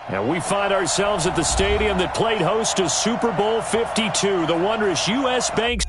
And we find ourselves at the stadium that played host to Super Bowl 52, the wondrous U.S. Bank.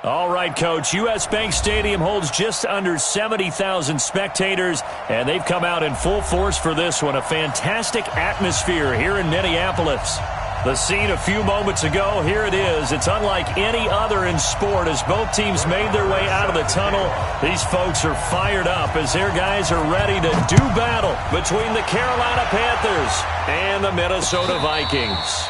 All right, Coach. U.S. Bank Stadium holds just under 70,000 spectators, and they've come out in full force for this one. A fantastic atmosphere here in Minneapolis. The scene a few moments ago, here it is. It's unlike any other in sport as both teams made their way out of the tunnel. These folks are fired up as their guys are ready to do battle between the Carolina Panthers and the Minnesota Vikings.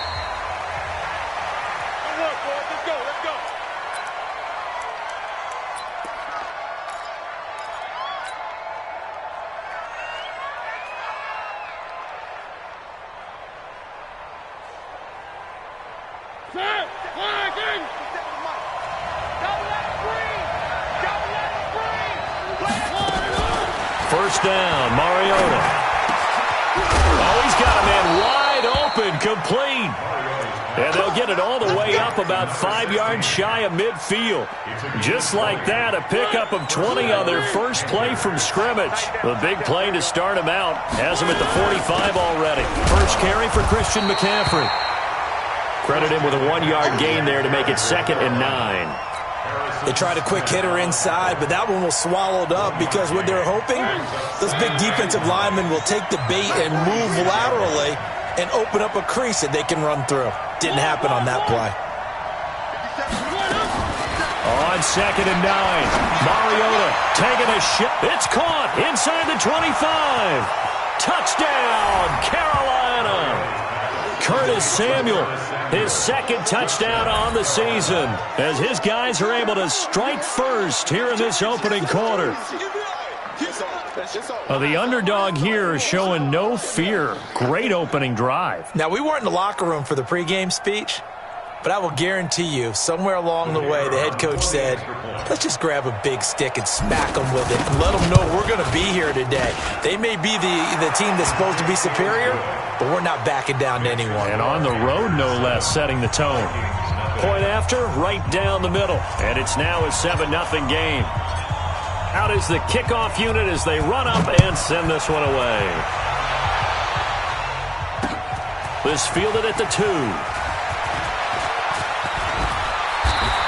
First down, Mariota. Oh, he's got a man wide open, complete. And they'll get it all the way up about 5 yards shy of midfield. Just like that, a pickup of 20 on their first play from scrimmage. The big play to start him out. Has him at the 45 already. First carry for Christian McCaffrey. Credit him with a 1-yard gain there to make it 2nd and 9. They tried a quick hitter inside, but that one was swallowed up because what they're hoping, those big defensive linemen will take the bait and move laterally and open up a crease that they can run through. Didn't happen on that play. On 2nd and 9, Mariota taking a shot. It's caught inside the 25. Touchdown, Carolina. Curtis Samuel, his 2nd touchdown on the season, as his guys are able to strike first here in this opening quarter. The underdog here is showing no fear. Great opening drive. Now, we weren't in the locker room for the pregame speech, but I will guarantee you, somewhere along the way, the head coach said, let's just grab a big stick and smack them with it and let them know we're going to be here today. They may be the team that's supposed to be superior, but we're not backing down to anyone. And on the road, no less, setting the tone. Point after, right down the middle. And it's now a 7-0 game. Out is the kickoff unit as they run up and send this one away. This fielded at the 2.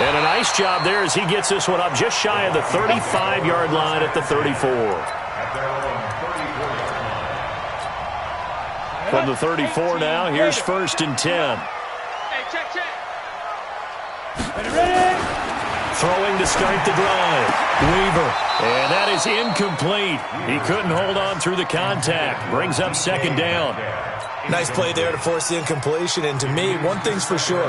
And a nice job there as he gets this one up just shy of the 35-yard line at the 34. From the 34 now, here's 1st and 10. Hey, check. Ready? Throwing to start the drive. Weaver. And that is incomplete. He couldn't hold on through the contact. Brings up 2nd down. Nice play there to force the incompletion. And to me, one thing's for sure.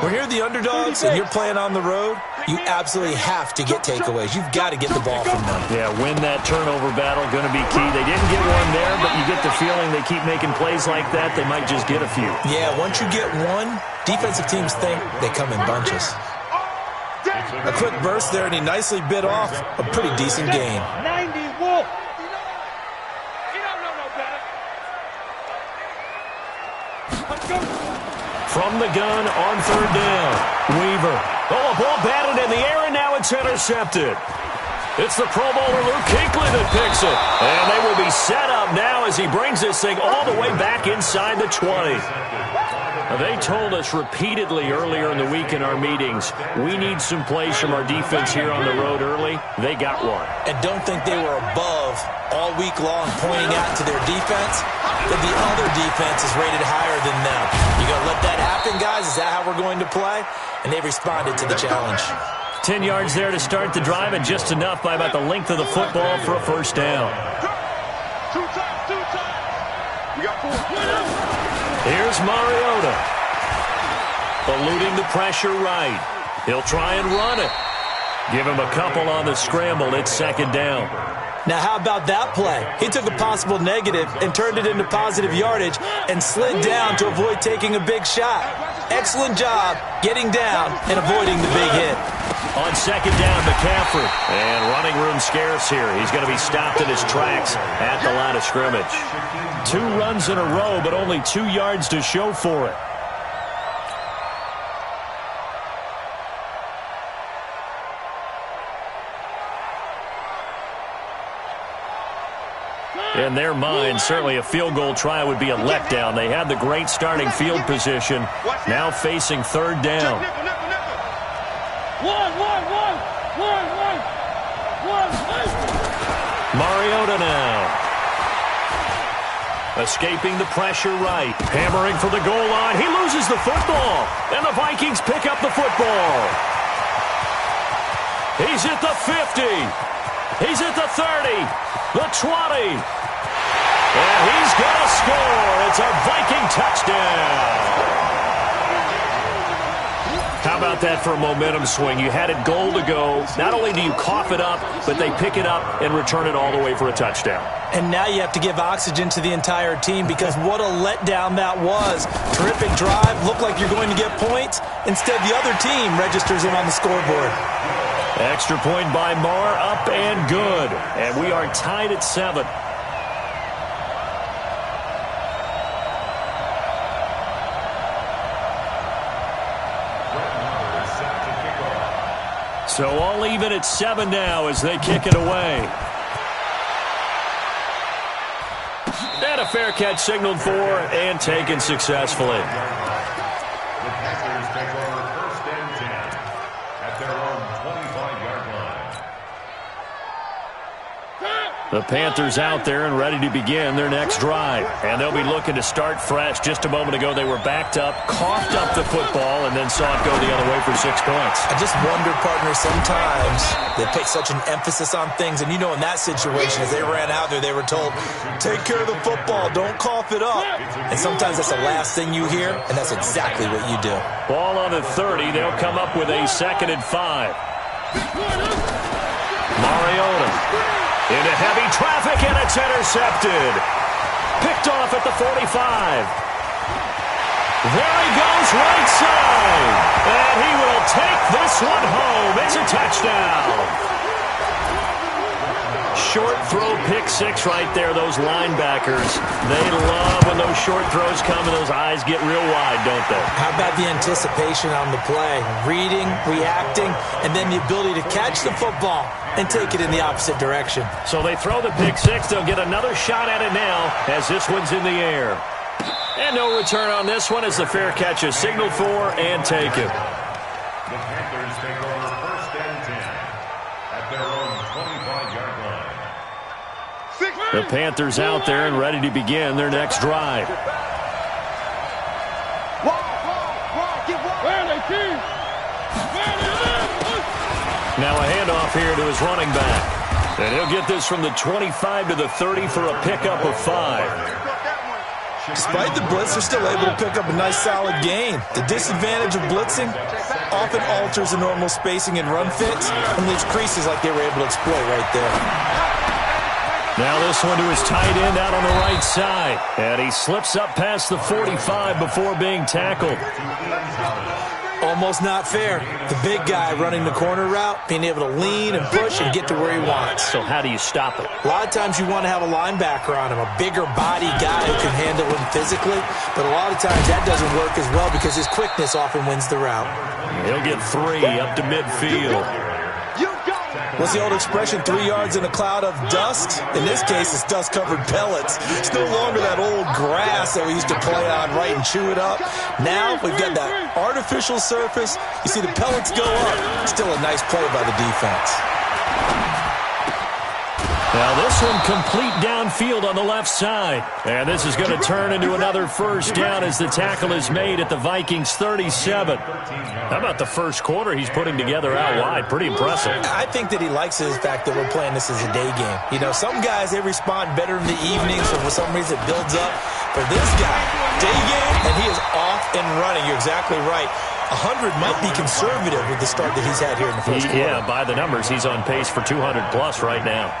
When you're the underdogs and you're playing on the road, you absolutely have to get takeaways. You've got to get the ball from them. Yeah, win that turnover battle, going to be key. They didn't get one there, but you get the feeling they keep making plays like that, they might just get a few. Yeah, once you get one, defensive teams think they come in bunches. A quick burst there, and he nicely bit off a pretty decent gain. 90 Wolf. You don't know no better. Let's go. From the gun on 3rd down. Weaver. Oh, a ball batted in the air, and now it's intercepted. It's the Pro Bowler Luke Kuechly that picks it. And they will be set up now as he brings this thing all the way back inside the 20. They told us repeatedly earlier in the week in our meetings, we need some plays from our defense here on the road early. They got one. And don't think they were above all week long pointing out to their defense that the other defense is rated higher than them. You going to let that happen, guys? Is that how we're going to play? And they responded to the challenge. 10 yards there to start the drive, and just enough by about the length of the football for a 1st down. Two times. We got 4. Here's Mariota. Eluding the pressure right. He'll try and run it. Give him a couple on the scramble. It's 2nd down. Now, how about that play? He took a possible negative and turned it into positive yardage and slid down to avoid taking a big shot. Excellent job getting down and avoiding the big hit. On 2nd down, McCaffrey. And running room scarce here. He's going to be stopped in his tracks at the line of scrimmage. 2 runs in a row, but only 2 yards to show for it. In their mind, certainly a field goal try would be a letdown. They had the great starting field position, now facing 3rd down. Mariota now. Escaping the pressure right. Hammering for the goal line. He loses the football. And the Vikings pick up the football. He's at the 50. He's at the 30. The 20. And he's going to score. It's a Viking touchdown. How about that for a momentum swing? You had it goal to go. Not only do you cough it up, but they pick it up and return it all the way for a touchdown. And now you have to give oxygen to the entire team because what a letdown that was. Terrific drive. Looked like you're going to get points. Instead, the other team registers it on the scoreboard. Extra point by Marr, up and good. And we are tied at 7. So all even at 7 now as they kick it away. And a fair catch signaled for and taken successfully. The Packers take over 1st and 10 at their own 25-yard line. The Panthers out there and ready to begin their next drive. And they'll be looking to start fresh. Just a moment ago, they were backed up, coughed up the football, and then saw it go the other way for 6 points. I just wonder, partner, sometimes they put such an emphasis on things. And, you know, in that situation, as they ran out there, they were told, take care of the football, don't cough it up. And sometimes that's the last thing you hear, and that's exactly what you do. Ball on the 30. They'll come up with a 2nd and 5. Mariota. Into heavy traffic, and it's intercepted. Picked off at the 45. There he goes, right side. And he will take this one home. It's a touchdown. Short throw, pick 6 right there. Those linebackers, they love when those short throws come and those eyes get real wide, don't they? How about the anticipation on the play? Reading, reacting, and then the ability to catch the football and take it in the opposite direction. So they throw the pick 6. They'll get another shot at it now as this one's in the air. And no return on this one as the fair catch is signaled for and taken. The Panthers take over 1st and 10 at their own 25-yard line. The Panthers out there and ready to begin their next drive. Now a handoff here to his running back. And he'll get this from the 25 to the 30 for a pickup of 5. Despite the blitz, they're still able to pick up a nice solid gain. The disadvantage of blitzing often alters the normal spacing and run fits and leaves creases like they were able to exploit right there. Now this one to his tight end out on the right side. And he slips up past the 45 before being tackled. Almost not fair. The big guy running the corner route, being able to lean and push and get to where he wants. So how do you stop it? A lot of times you want to have a linebacker on him, a bigger body guy who can handle him physically. But a lot of times that doesn't work as well because his quickness often wins the route. He'll get 3 up to midfield. What's the old expression, 3 yards in a cloud of dust? In this case, it's dust-covered pellets. It's no longer that old grass that we used to play on, right, and chew it up. Now we've got that artificial surface. You see the pellets go up. Still a nice play by the defense. Now this one complete downfield on the left side. And this is going to turn into another first down as the tackle is made at the Vikings 37. How about the first quarter he's putting together out wide? Pretty impressive. I think that he likes the fact that we're playing this as a day game. You know, some guys, they respond better in the evenings, or for some reason it builds up. For this guy, day game, and he is off and running. You're exactly right. 100 might be conservative with the start that he's had here in the first quarter. Yeah, by the numbers, he's on pace for 200-plus right now.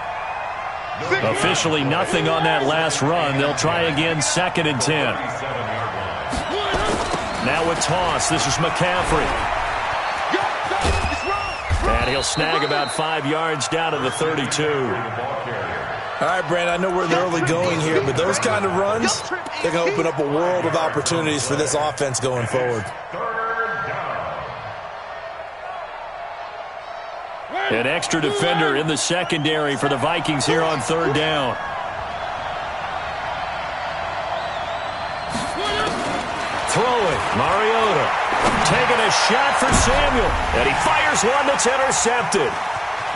Officially nothing on that last run. They'll try again, 2nd and 10. Now a toss. This is McCaffrey. And he'll snag about 5 yards down to the 32. All right, Brand, I know we're in the early going here, but those kind of runs, they're going to open up a world of opportunities for this offense going forward. An extra defender in the secondary for the Vikings here on 3rd down. Throwing, Mariota. taking a shot for Samuel, and he fires one that's intercepted.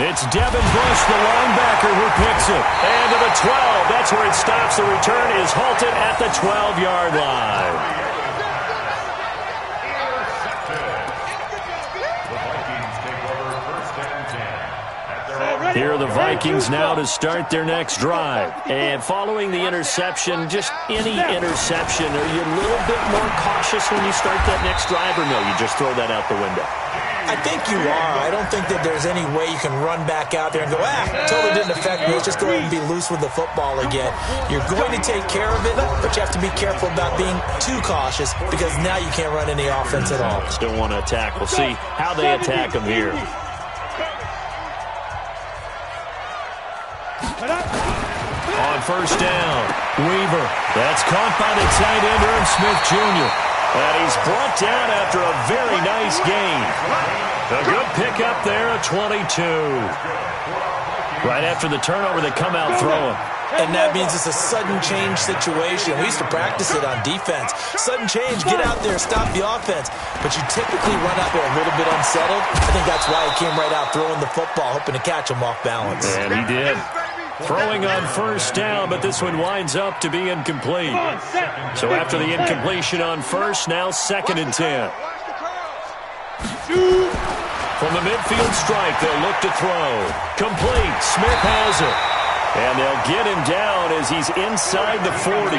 It's Devin Bush, the linebacker, who picks it. And to the 12. That's where it stops. The return is halted at the 12-yard line. Here are the Vikings now to start their next drive. And following the interception, just any interception, are you a little bit more cautious when you start that next drive, or no, you just throw that out the window? I think you are. I don't think that there's any way you can run back out there and go, totally didn't affect me. Let's just go ahead and be loose with the football again. You're going to take care of it, but you have to be careful about being too cautious because now you can't run any offense at all. Still want to attack. We'll see how they attack them here. On first down, Weaver. That's caught by the tight end, Irv Smith Jr. And he's brought down after a very nice gain. A good pickup there, a 22. Right after the turnover, they come out throwing. And that means it's a sudden change situation. We used to practice it on defense. Sudden change, get out there, stop the offense. But you typically run out there a little bit unsettled. I think that's why he came right out throwing the football, hoping to catch him off balance. And he did. Throwing on first down, but this one winds up to be incomplete. So after the incompletion on first, now 2nd and 10. From the midfield strike, they'll look to throw. Complete. Smith has it. And they'll get him down as he's inside the 40.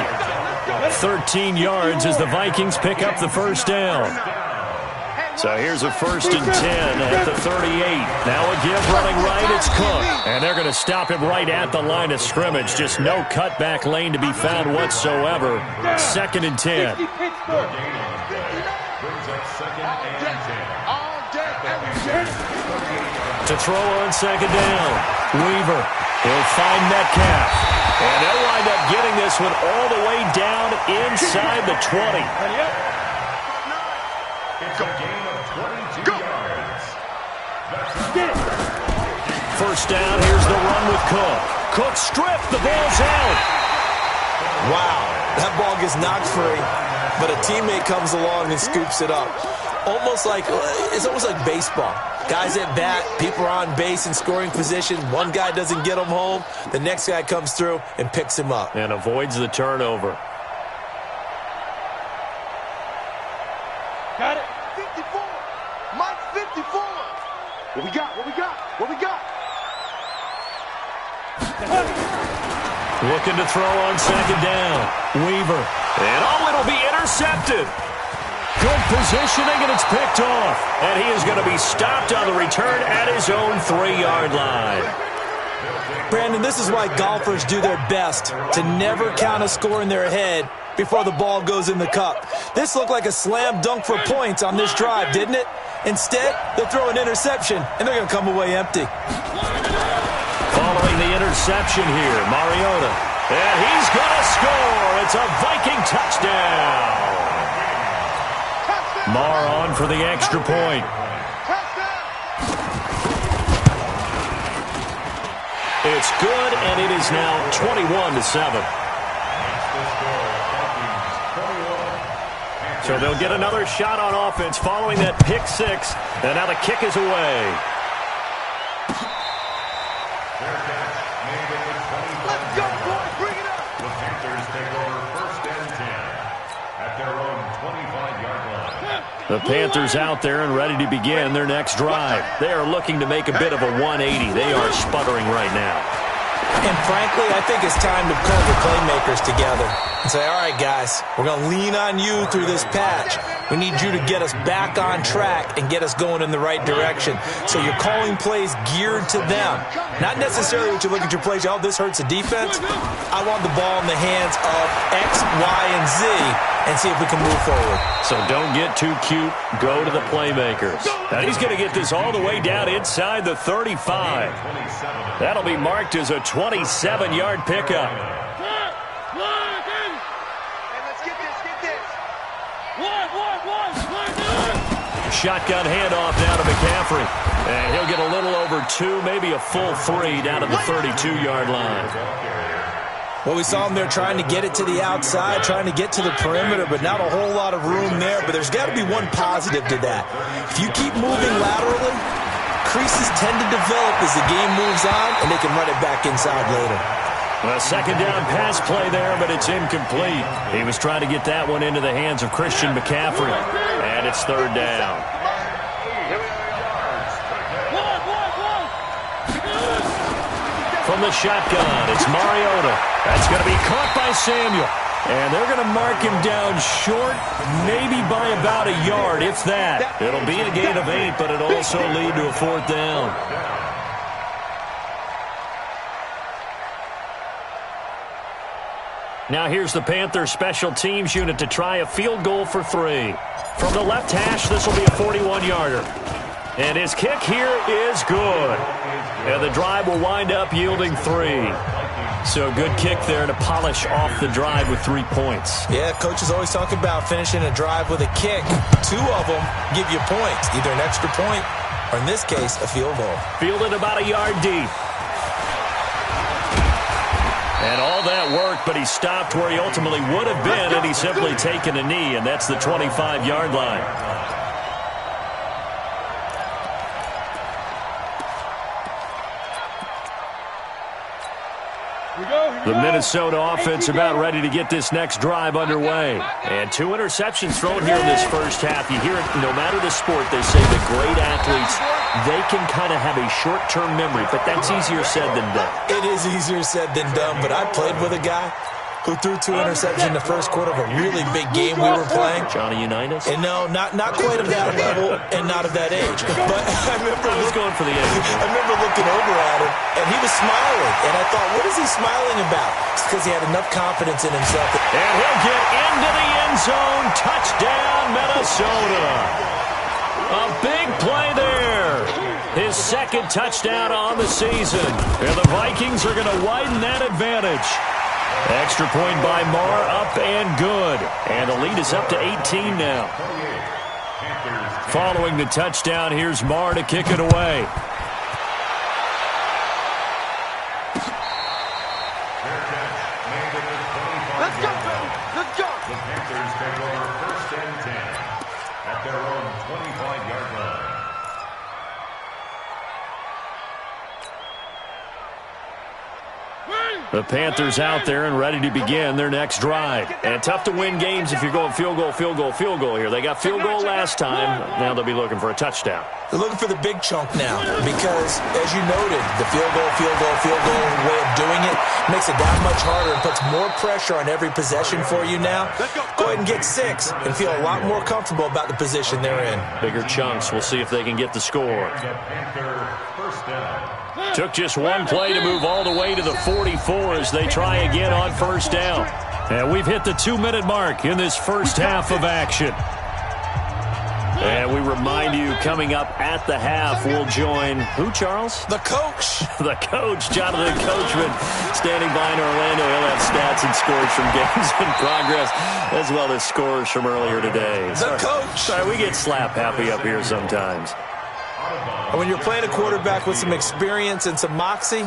13 yards as the Vikings pick up the first down. So here's a 1st and 10 at the 38. Now a give running right, it's Cook. And they're going to stop him right at the line of scrimmage. Just no cutback lane to be found whatsoever. 2nd and 10. To throw on 2nd down. Weaver. He'll find Metcalf. And they'll wind up getting this one all the way down inside the 20. It's a gain of 22 yards. First down, here's the run with Cook. Cook stripped, the ball's out. Wow, that ball gets knocked free, but a teammate comes along and scoops it up. It's almost like baseball. Guys at bat, people are on base in scoring position. One guy doesn't get him home. The next guy comes through and picks him up. And avoids the turnover. Got it. 54. Mike 54. What we got? What we got? What we got? Looking to throw on 2nd down. Weaver. And it'll be intercepted. Good positioning, and it's picked off. And he is going to be stopped on the return at his own 3-yard line. Brandon, this is why golfers do their best to never count a score in their head before the ball goes in the cup. This looked like a slam dunk for points on this drive, didn't it? Instead, they'll throw an interception, and they're going to come away empty. Following the interception here, Mariota. And he's going to score. It's a Viking touchdown. Marr on for the extra point. It's good, and it is now 21-7. So they'll get another shot on offense following that pick six, and now the kick is away. Let's go, boys. Bring it up. The Panthers take over 1st and 10 at their own 25-yard line. The Panthers out there and ready to begin their next drive. They are looking to make a bit of a 180. They are sputtering right now. And frankly, I think it's time to pull the playmakers together and say, all right, guys, we're going to lean on you through this patch. We need you to get us back on track and get us going in the right direction. So you're calling plays geared to them. Not necessarily what you look at your plays, oh, this hurts the defense. I want the ball in the hands of X, Y, and Z and see if we can move forward. So don't get too cute. Go to the playmakers. And he's going to get this all the way down inside the 35. That'll be marked as a 27-yard pickup. Shotgun handoff down to McCaffrey. And he'll get a little over 2, maybe a full 3 down to the 32-yard line. Well, we saw him there trying to get it to the outside, trying to get to the perimeter, but not a whole lot of room there. But there's got to be one positive to that. If you keep moving laterally, creases tend to develop as the game moves on, and they can run it back inside later. A second down pass play there, but it's incomplete. He was trying to get that one into the hands of Christian McCaffrey, and it's third down. From the shotgun, it's Mariota. That's going to be caught by Samuel. And they're going to mark him down short, maybe by about a yard, if that. It'll be a gain of 8, but it'll also lead to a fourth down. Now here's the Panthers special teams unit to try a field goal for 3. From the left hash, this will be a 41-yarder. And his kick here is good. And the drive will wind up yielding 3. So a good kick there to polish off the drive with 3 points. Yeah, coaches always talk about finishing a drive with a kick. 2 of them give you points, either an extra point or, in this case, a field goal. Fielded about a yard deep. And all that worked, but he stopped where he ultimately would have been, and he's simply taken a knee, and that's the 25-yard line. The Minnesota offense about ready to get this next drive underway. And 2 interceptions thrown here in this first half. You hear it, no matter the sport, they say that great athletes, they can kind of have a short-term memory, but that's easier said than done. It is easier said than done, but I played with a guy who threw 2 interceptions in the first quarter of a really big game we were playing. Johnny Unitas? And no, not quite of that level and not of that age. But I was going for the age. I remember looking over at him, and he was smiling. And I thought, what is he smiling about? It's because he had enough confidence in himself. And he'll get into the end zone. Touchdown, Minnesota. A big play there. His second touchdown on the season. And the Vikings are going to widen that advantage. Extra point by Marr, up and good. And the lead is up to 18 now. Following the touchdown, here's Marr to kick it away. Let's go, baby. Let's go. The Panthers take over 1st and 10 at their own 25-yard line. The Panthers out there and ready to begin their next drive. And tough to win games if you're going field goal, field goal, field goal here. They got field goal last time. Now they'll be looking for a touchdown. They're looking for the big chunk now because, as you noted, the field goal way of doing it makes it that much harder and puts more pressure on every possession for you now. Go ahead and get 6 and feel a lot more comfortable about the position they're in. Bigger chunks. We'll see if they can get the score. Took just one play to move all the way to the 44 as they try again on 1st down. And we've hit the 2-minute mark in this first half of action. And we remind you, coming up at the half, we'll join who, Charles? The coach. The coach, Jonathan Coachman, standing by in Orlando. He'll have stats and scores from games in progress, as well as scores from earlier today. The coach. Sorry, we get slap happy up here sometimes. And when you're playing a quarterback with some experience and some moxie,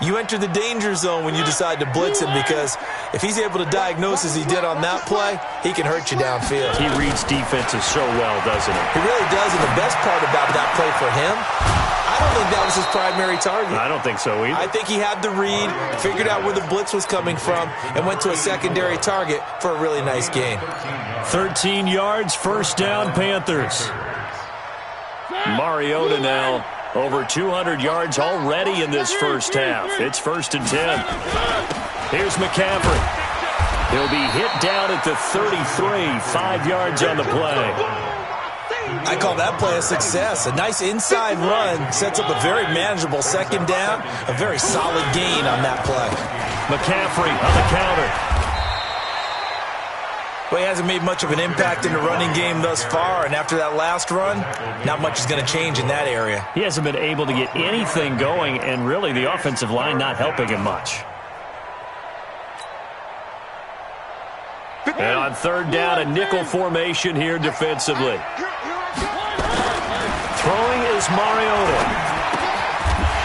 you enter the danger zone when you decide to blitz him, because if he's able to diagnose as he did on that play, he can hurt you downfield. He reads defenses so well, doesn't he? He really does, and the best part about that play for him, I don't think that was his primary target. I don't think so either. I think he had the read, figured out where the blitz was coming from, and went to a secondary target for a really nice gain. 13 yards, 1st down, Panthers. Mariota now over 200 yards already in this first half. It's 1st and 10. Here's McCaffrey. He'll be hit down at the 33, 5 yards on the play. I call that play a success. A nice inside run sets up a very manageable 2nd down. A very solid gain on that play. McCaffrey on the counter. Well, he hasn't made much of an impact in the running game thus far, and after that last run, not much is going to change in that area. He hasn't been able to get anything going, and really the offensive line not helping him much. And on 3rd down, a nickel formation here defensively. Throwing is Mariota.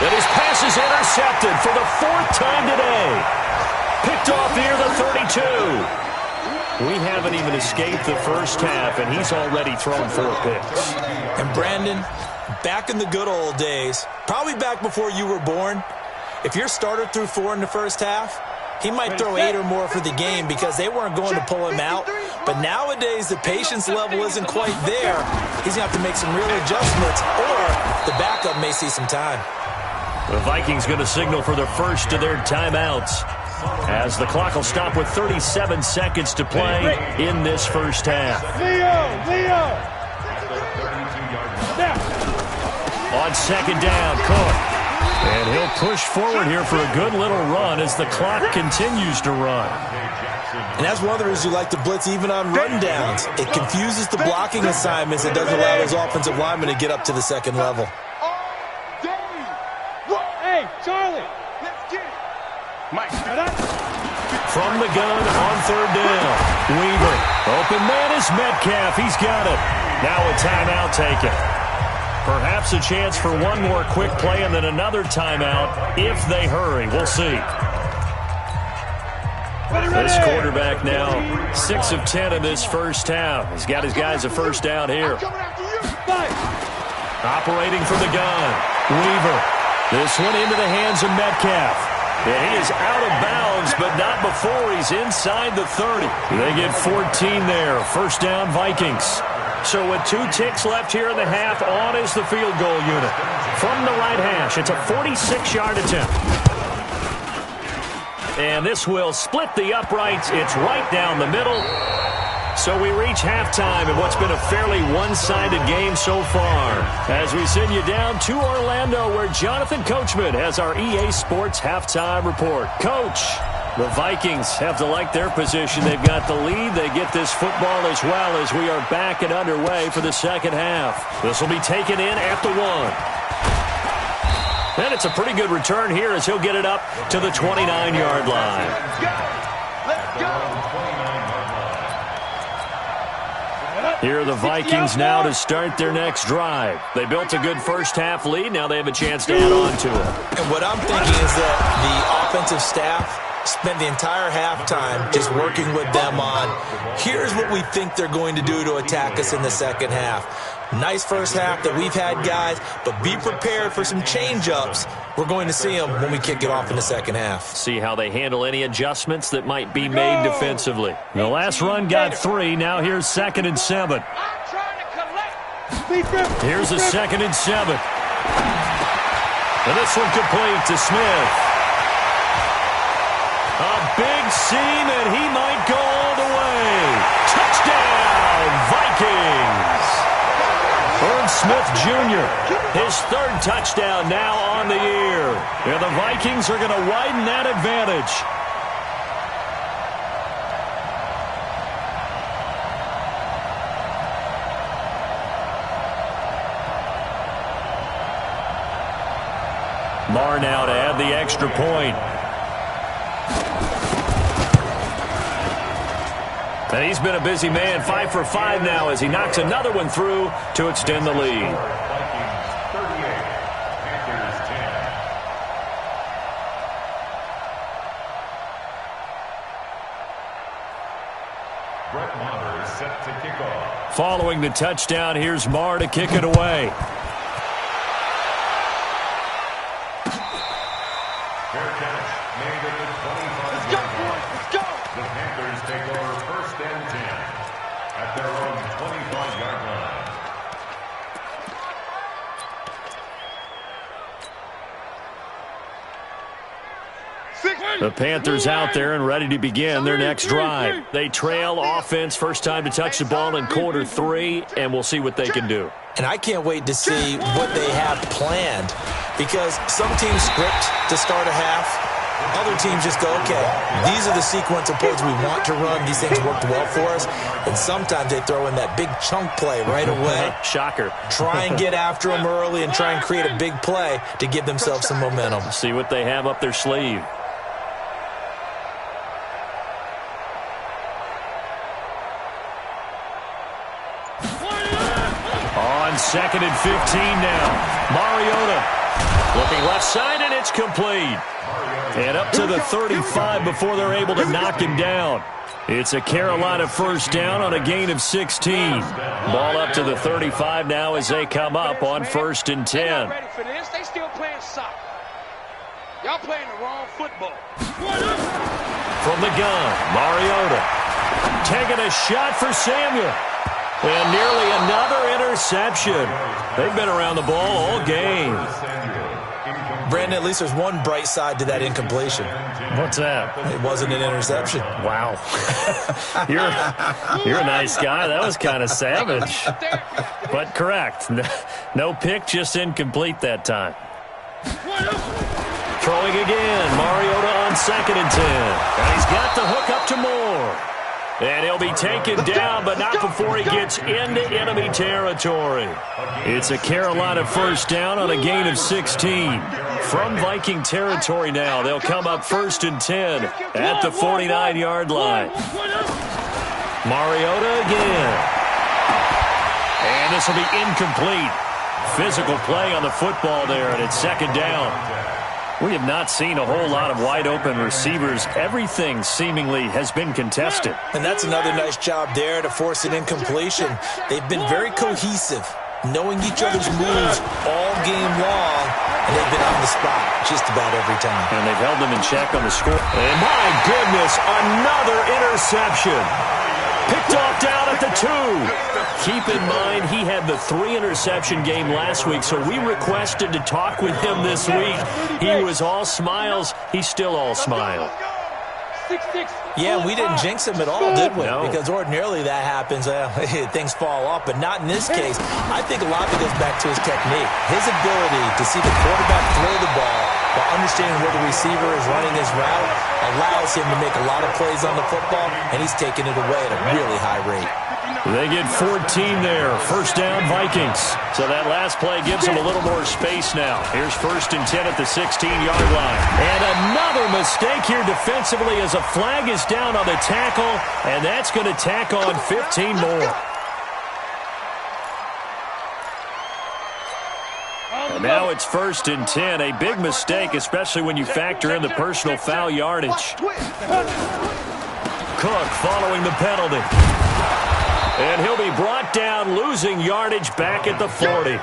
And his pass is intercepted for the 4th time today. Picked off near the 32. We haven't even escaped the first half, and he's already thrown 4 picks. And Brandon, back in the good old days, probably back before you were born, if your starter threw 4 in the first half, he might throw 8 or more for the game because they weren't going to pull him out. But nowadays, the patience level isn't quite there. He's going to have to make some real adjustments, or the backup may see some time. The Vikings going to signal for the first of their timeouts, as the clock will stop with 37 seconds to play in this first half. On second down, Cook. And he'll push forward here for a good little run as the clock continues to run. And that's one of the reasons you like to blitz even on rundowns. It confuses the blocking assignments. It doesn't allow those offensive linemen to get up to the second level. Hey, Charlie, let's get it. Mike, from the gun on third down. Weaver. Open man is Metcalf. He's got it. Now a timeout taken. Perhaps a chance for one more quick play and then another timeout if they hurry. We'll see. This quarterback now 6 of 10 in this first half. He's got his guys a first down here. Operating from the gun. Weaver. This one into the hands of Metcalf. And he is out of bounds, but not before he's inside the 30. They get 14 there. First down, Vikings. So with 2 ticks left here in the half, on is the field goal unit. From the right hash, it's a 46-yard attempt. And this will split the uprights. It's right down the middle. So we reach halftime in what's been a fairly one-sided game so far, as we send you down to Orlando, where Jonathan Coachman has our EA Sports halftime report. Coach, the Vikings have to like their position. They've got the lead. They get this football as well as we are back and underway for the second half. This will be taken in at the 1. And it's a pretty good return here as he'll get it up to the 29-yard line. Let's go. Here are the Vikings now to start their next drive. They built a good first-half lead. Now they have a chance to add on to it. And what I'm thinking is that the offensive staff spent the entire halftime just working with them on, here's what we think they're going to do to attack us in the second half. Nice first half that we've had, guys, but be prepared for some change-ups. We're going to see them when we kick it off in the second half. See how they handle any adjustments that might be made defensively. The last run got 3. Now here's 2nd and 7. Here's a 2nd and 7. And this one complete to Smith. A big seam, and he might go all the way. Touchdown, Vikings! Irv Smith Jr., his 3rd touchdown now on the year. And the Vikings are going to widen that advantage. Marr now to add the extra point. And he's been a busy man, 5 for 5 now as he knocks another one through to extend the lead. Following the touchdown, here's Marr to kick it away. The Panthers out there and ready to begin their next drive. They trail offense, first time to touch the ball in quarter 3, and we'll see what they can do. And I can't wait to see what they have planned, because some teams script to start a half. Other teams just go, okay, these are the sequence of plays we want to run. These things worked well for us. And sometimes they throw in that big chunk play right away. Shocker. Try and get after them early and try and create a big play to give themselves some momentum. See what they have up their sleeve. On 2nd and 15 now. Mariota Looking left side, and it's complete. And up to the 35 before they're able to knock him down. It's a Carolina first down on a gain of 16. Ball up to the 35 now as they come up on 1st and 10. They're not ready for this. They still playing soccer. Y'all playing the wrong football. From the gun, Mariota taking a shot for Samuel. And nearly another interception. They've been around the ball all game. Brandon, at least there's one bright side to that incompletion. What's that? It wasn't an interception. Wow. You're a nice guy. That was kind of savage. But correct. No pick, just incomplete that time. Throwing again. Mariota on 2nd and 10. And he's got the hook up to Moore. And he'll be taken down, but not before he gets into enemy territory. It's a Carolina first down on a gain of 16. From Viking territory now, they'll come up 1st and 10 at the 49-yard line. Mariota again. And this will be incomplete. Physical play on the football there, and it's 2nd down. We have not seen a whole lot of wide-open receivers. Everything seemingly has been contested. And that's another nice job there to force an incompletion. They've been very cohesive, knowing each other's moves all game long, and they've been on the spot just about every time. And they've held them in check on the score. And my goodness, another interception. Picked off down at the 2. Keep in mind, he had the 3-interception game last week, so we requested to talk with him this week. He was all smiles. He's still all smile. Yeah, we didn't jinx him at all, did we? No. Because ordinarily that happens. Things fall off, but not in this case. I think a lot of it goes back to his technique. His ability to see the quarterback throw the ball while understanding where the receiver is running his route allows him to make a lot of plays on the football, and he's taking it away at a really high rate. They get 14 there. First down, Vikings. So that last play gives them a little more space now. Here's 1st and 10 at the 16-yard line. And another mistake here defensively as a flag is down on the tackle, and that's going to tack on 15 more. And now it's 1st and 10. A big mistake, especially when you factor in the personal foul yardage. Cook following the penalty. And he'll be brought down, losing yardage back at the 40.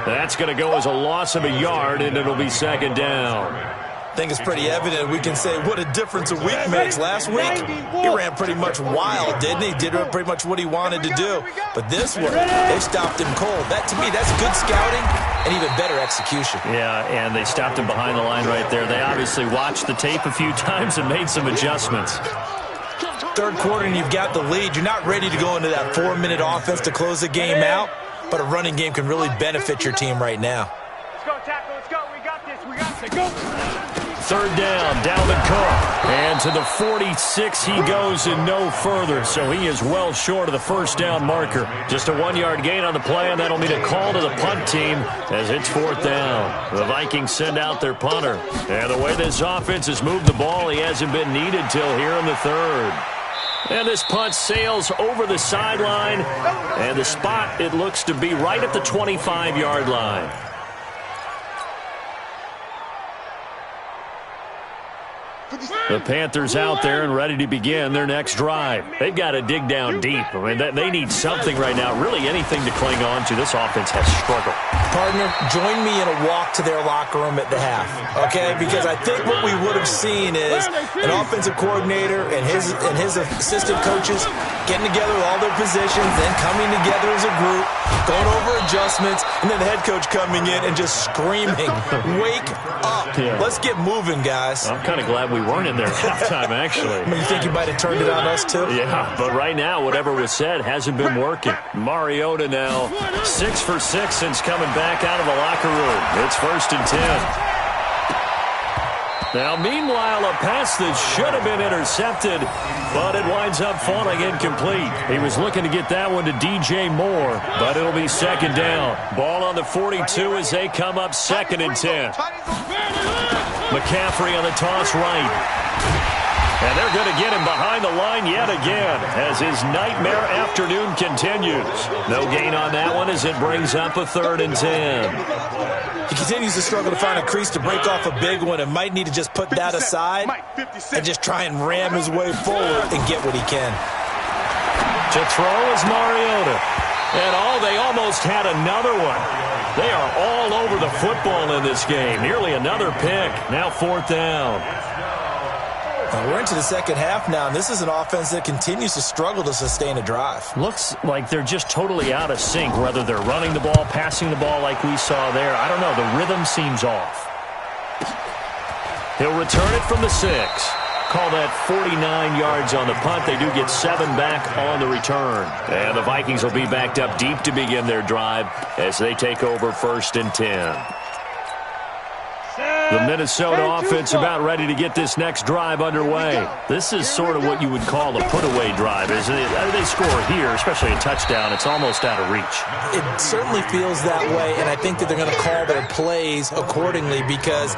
That's going to go as a loss of a yard, and it'll be 2nd down. I think it's pretty evident. We can say what a difference a week makes. Last week, he ran pretty much wild, didn't he? Did pretty much what he wanted to do. But this one, they stopped him cold. That, to me, that's good scouting and even better execution. Yeah, and they stopped him behind the line right there. They obviously watched the tape a few times and made some adjustments. 3rd quarter and you've got the lead. You're not ready to go into that 4-minute offense to close the game out, but a running game can really benefit your team right now. Let's go, tackle. Let's go. We got this. We got this. Go. 3rd down, Dalvin Cook. And to the 46 he goes and no further, so he is well short of the 1st down marker. Just a 1-yard gain on the play, and that'll mean a call to the punt team as it's 4th down. The Vikings send out their punter. And the way this offense has moved the ball, he hasn't been needed till here in the 3rd. And this punt sails over the sideline, and the spot, it looks to be right at the 25-yard line. The Panthers out there and ready to begin their next drive. They've got to dig down deep. I mean, they need something right now, really anything to cling on to. This offense has struggled. Partner, join me in a walk to their locker room at the half, okay? Because I think what we would have seen is an offensive coordinator and his assistant coaches getting together with all their positions, then coming together as a group, going over adjustments, and then the head coach coming in and just screaming, wake up. Yeah. Let's get moving, guys. I'm kind of glad we weren't in there at halftime, actually. You think you might have turned it on us, too? Yeah, but right now, whatever was said hasn't been working. Mariota now 6 for 6 since coming back out of the locker room. It's 1st and 10. Now, meanwhile, a pass that should have been intercepted, but it winds up falling incomplete. He was looking to get that one to DJ Moore, but it'll be 2nd down. Ball on the 42 as they come up 2nd and 10. McCaffrey on the toss right. And they're going to get him behind the line yet again as his nightmare afternoon continues. No gain on that one as it brings up a 3rd and 10. You can continues to struggle to find a crease to break off a big one and might need to just put that aside and just try and ram his way forward and get what he can. To throw is Mariota. And they almost had another one. They are all over the football in this game. Nearly another pick. Now 4th down. We're into the second half now, and this is an offense that continues to struggle to sustain a drive. Looks like they're just totally out of sync, whether they're running the ball, passing the ball like we saw there. I don't know. The rhythm seems off. He'll return it from the 6. Call that 49 yards on the punt. They do get 7 back on the return. And the Vikings will be backed up deep to begin their drive as they take over 1st and 10. The Minnesota offense about ready to get this next drive underway. This is sort of what you would call a put-away drive, isn't it? They score here, especially a touchdown. It's almost out of reach. It certainly feels that way, and I think that they're going to call their plays accordingly because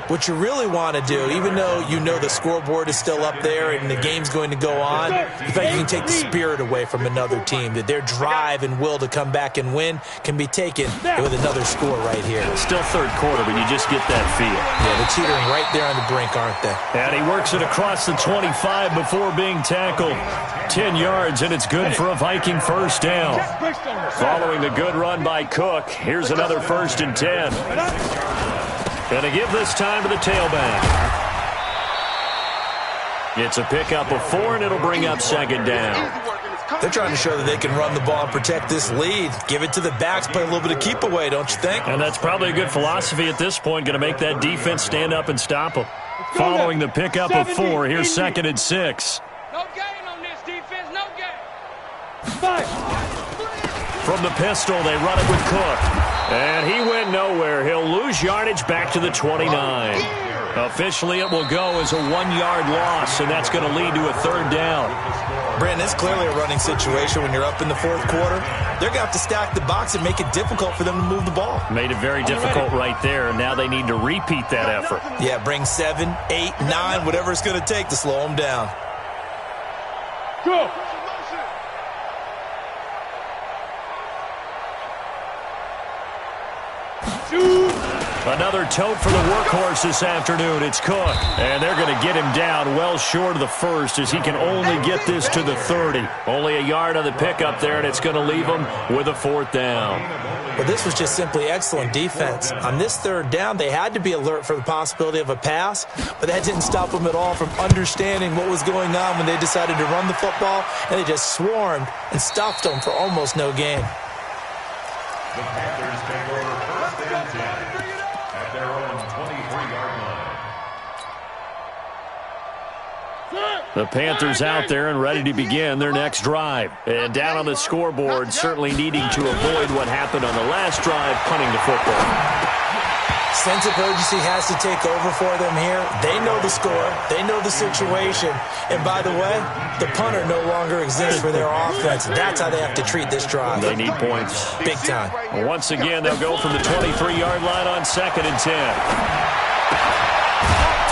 what you really want to do, even though you know the scoreboard is still up there and the game's going to go on, in fact, you can take the spirit away from another team, that their drive and will to come back and win can be taken with another score right here. Still third quarter, but you just get that feel. Yeah, they're teetering right there on the brink, aren't they? And he works it across the 25 before being tackled. 10 yards, and it's good for a Viking 1st down. Following the good run by Cook, here's another 1st and 10. Going to give this time to the tailback. It's a pickup of 4, and it'll bring up 2nd down. They're trying to show that they can run the ball and protect this lead. Give it to the backs, play a little bit of keep away, don't you think? And that's probably a good philosophy at this point. Going to make that defense stand up and stop them. Following the pickup of 4, here's 2nd and 6. No gain on this defense, no gain. From the pistol, they run it with Cook. And he went nowhere. He'll lose yardage back to the 29. Officially, it will go as a 1-yard loss, and that's going to lead to a 3rd down. Brandon, it's clearly a running situation when you're up in the 4th quarter. They're going to have to stack the box and make it difficult for them to move the ball. Made it very difficult right there, and now they need to repeat that effort. Yeah, bring 7, 8, 9, whatever it's going to take to slow them down. Go. Another tote for the workhorse this afternoon. It's Cook. And they're going to get him down well short of the 1st as he can only get this to the 30. Only a yard on the pickup there, and it's going to leave him with a 4th down. But this was just simply excellent defense. On this 3rd down, they had to be alert for the possibility of a pass, but that didn't stop them at all from understanding what was going on when they decided to run the football, and they just swarmed and stuffed them for almost no gain. The Panthers take over 1st and 10 at their own 23-yard line. The Panthers out there and ready to begin their next drive. And down on the scoreboard, certainly needing to avoid what happened on the last drive, punting the football. Sense of urgency has to take over for them here. They know the score. They know the situation. And by the way, the punter no longer exists for their offense. That's how they have to treat this drive. They need points. Big time. Once again, they'll go from the 23-yard line on 2nd and 10.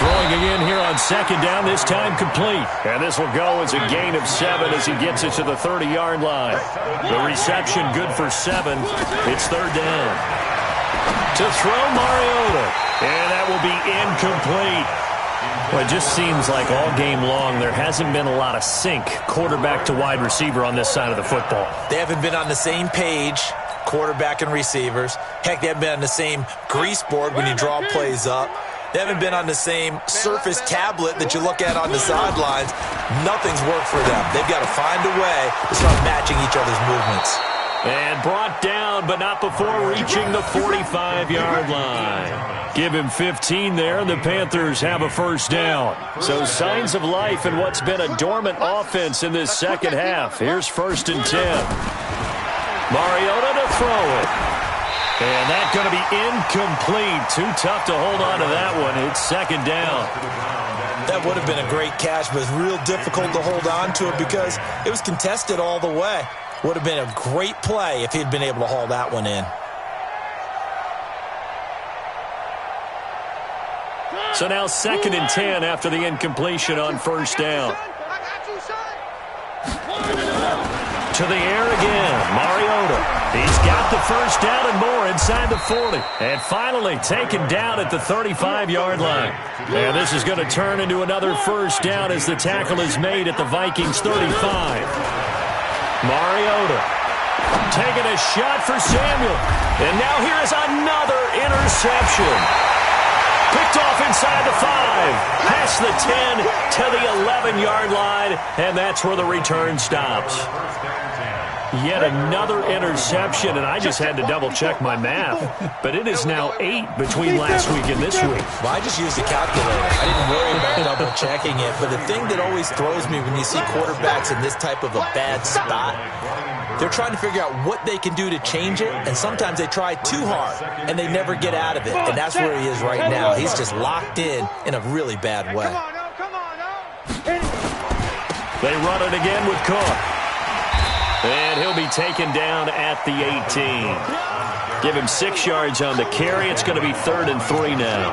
Throwing again here on 2nd down, this time complete. And this will go as a gain of 7 as he gets it to the 30-yard line. The reception good for 7. It's 3rd down. To throw Mariota, and that will be incomplete. Well, it just seems like all game long there hasn't been a lot of sync quarterback to wide receiver on this side of the football. They haven't been on the same page, quarterback and receivers. Heck, they haven't been on the same grease board when you draw plays up. They haven't been on the same Surface tablet that you look at on the sidelines. Nothing's worked for them. They've got to find a way to start matching each other's movements. And brought down, but not before reaching the 45-yard line. Give him 15 there, and the Panthers have a 1st down. So signs of life in what's been a dormant offense in this second half. Here's 1st and 10. Mariota to throw it. And that's going to be incomplete. Too tough to hold on to that one. It's 2nd down. That would have been a great catch, but it's real difficult to hold on to it because it was contested all the way. Would have been a great play if he'd been able to haul that one in. So now 2nd and 10 after the incompletion on 1st down. To the air again, Mariota. He's got the first down and more inside the 40. And finally taken down at the 35-yard line. And this is going to turn into another first down as the tackle is made at the Vikings 35. Mariota taking a shot for Samuel. And now here is another interception. Picked off inside the 5, past the 10 to the 11-yard line, and that's where the return stops. Yet another interception, and I just had to double-check my math. But it is now 8 between last week and this week. Well, I just used a calculator. I didn't worry about double-checking it. But the thing that always throws me when you see quarterbacks in this type of a bad spot, they're trying to figure out what they can do to change it, and sometimes they try too hard, and they never get out of it. And that's where he is right now. He's just locked in a really bad way. They run it again with Cook. And he'll be taken down at the 18. Give him 6 yards on the carry. It's going to be 3rd and 3 now.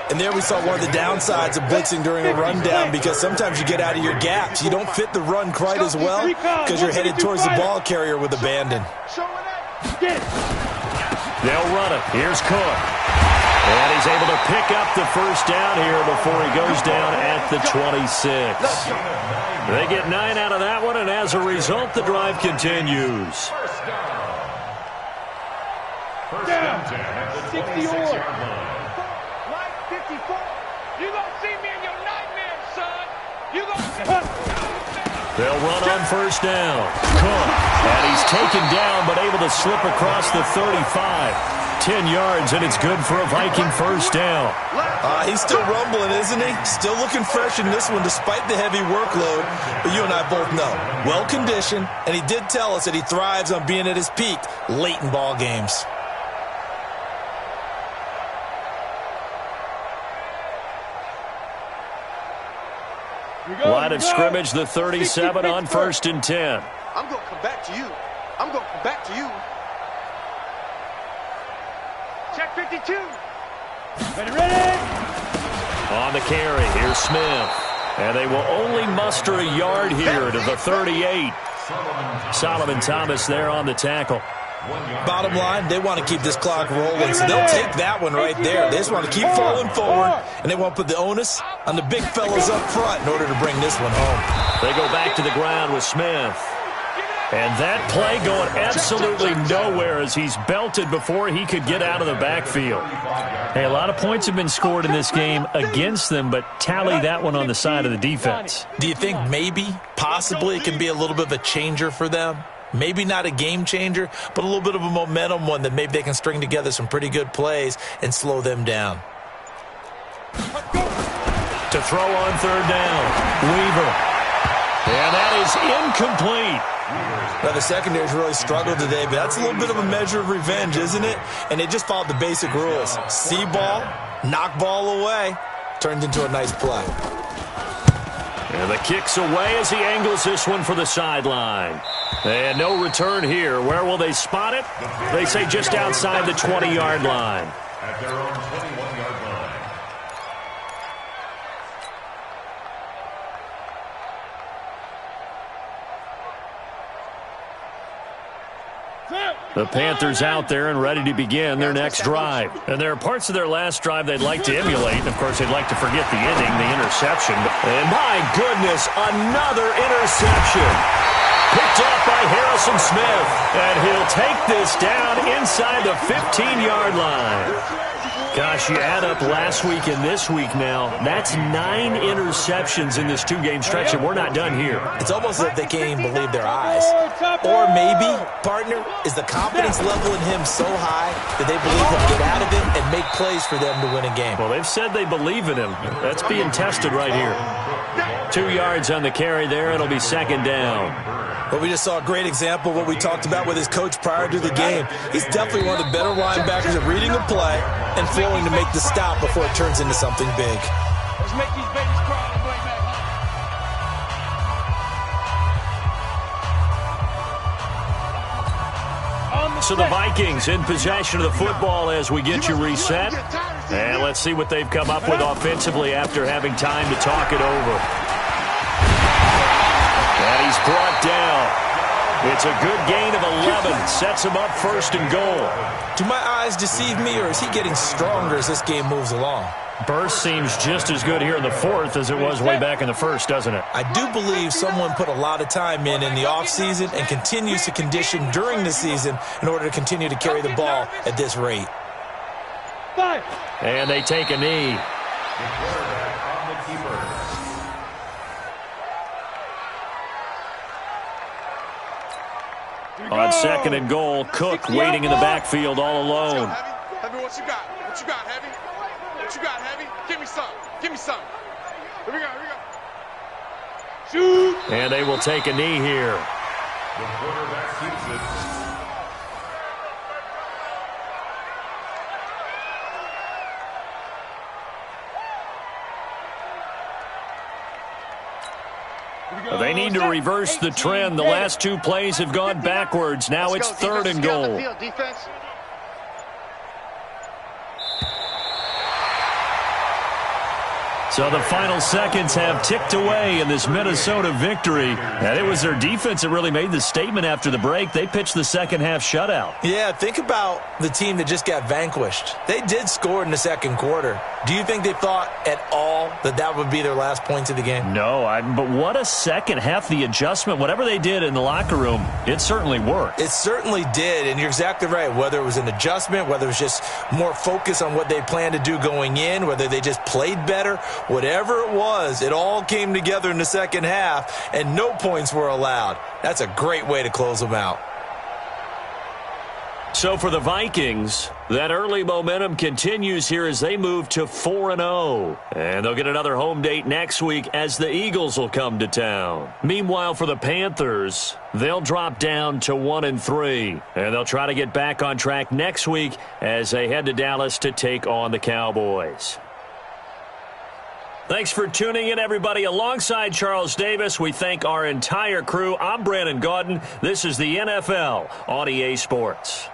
And there we saw one of the downsides of blitzing during a rundown, because sometimes you get out of your gaps. You don't fit the run quite as well because you're headed towards the ball carrier with abandon. They'll run it. Here's Cook. And he's able to pick up the first down here before he goes down at the 26. They get 9 out of that one, and as a result, the drive continues. First down, 66-yard line. You gonna see me in your nightmares, son. You gonna They'll run on first down. Cook. And he's taken down, but able to slip across the 35. 10 yards, and it's good for a Viking first down. He's still rumbling, isn't he? Still looking fresh in this one despite the heavy workload. But you and I both know, well-conditioned, and he did tell us that he thrives on being at his peak late in ball games. Line of scrimmage, the 37 on 1st and 10. I'm going to come back to you. I'm going to come back to you. check 52. Ready. On the carry, here's Smith. And they will only muster a yard here to the 38. Solomon Thomas there on the tackle. Bottom line, they want to keep this clock rolling, so they'll take that one right there. They just want to keep falling forward, and they want to put the onus on the big fellas up front in order to bring this one home. They go back to the ground with Smith. And that play going absolutely nowhere as he's belted before he could get out of the backfield. Hey, a lot of points have been scored in this game against them, but tally that one on the side of the defense. Do you think maybe, possibly, it can be a little bit of a changer for them? Maybe not a game changer, but a little bit of a momentum one that maybe they can string together some pretty good plays and slow them down. To throw on third down, Weaver. And that is incomplete. Now, the secondary's really struggled today, but that's a little bit of a measure of revenge, isn't it? And they just followed the basic rules. See ball, knock ball away, turned into a nice play. And the kick's away as he angles this one for the sideline. And no return here. Where will they spot it? They say just outside the 20-yard line. At their own 21-yard line. The Panthers out there and ready to begin their next drive. And there are parts of their last drive they'd like to emulate. Of course, they'd like to forget the ending, the interception. And my goodness, another interception. Picked up by Harrison Smith. And he'll take this down inside the 15-yard line. Gosh, you add up last week and this week now, that's 9 interceptions in this 2-game stretch, and we're not done here. It's almost as if they can't even believe their eyes. Or maybe, partner, is the confidence level in him so high that they believe he'll get out of it and make plays for them to win a game. Well, they've said they believe in him. That's being tested right here. 2 yards on the carry there. It'll be second down. But we just saw a great example of what we talked about with his coach prior to the game. He's definitely one of the better linebackers at reading a play and flowing to make the stop before it turns into something big. Let's make these babies cry on the way back. So the Vikings in possession of the football as we get you reset. And let's see what they've come up with offensively after having time to talk it over. And he's brought down. It's a good gain of 11. Sets him up 1st and goal. Do my eyes deceive me, or is he getting stronger as this game moves along? Burst seems just as good here in the 4th as it was way back in the 1st, doesn't it? I do believe someone put a lot of time in the offseason and continues to condition during the season in order to continue to carry the ball at this rate. And they take a knee. The quarterback on the keeper. On 2nd and goal, Cook waiting in the backfield all alone. Heavy, what you got? What you got, Heavy? What you got, Heavy? Give me some. Give me some. Here we go, here we go. Shoot! And they will take a knee here. The quarterback keeps it. They need to reverse the trend. The last 2 plays have gone backwards. Now it's 3rd and goal. So the final seconds have ticked away in this Minnesota victory. And it was their defense that really made the statement after the break. They pitched the second-half shutout. Yeah, think about the team that just got vanquished. They did score in the 2nd quarter. Do you think they thought at all that that would be their last points of the game? No, but what a second half. The adjustment, whatever they did in the locker room, it certainly worked. It certainly did, and you're exactly right. Whether it was an adjustment, whether it was just more focus on what they planned to do going in, whether they just played better, whatever it was, it all came together in the 2nd half, and no points were allowed. That's a great way to close them out. So for the Vikings, that early momentum continues here as they move to 4-0. And they'll get another home date next week as the Eagles will come to town. Meanwhile, for the Panthers, they'll drop down to 1-3. And they'll try to get back on track next week as they head to Dallas to take on the Cowboys. Thanks for tuning in, everybody. Alongside Charles Davis, we thank our entire crew. I'm Brandon Gaudin. This is the NFL on EA Sports.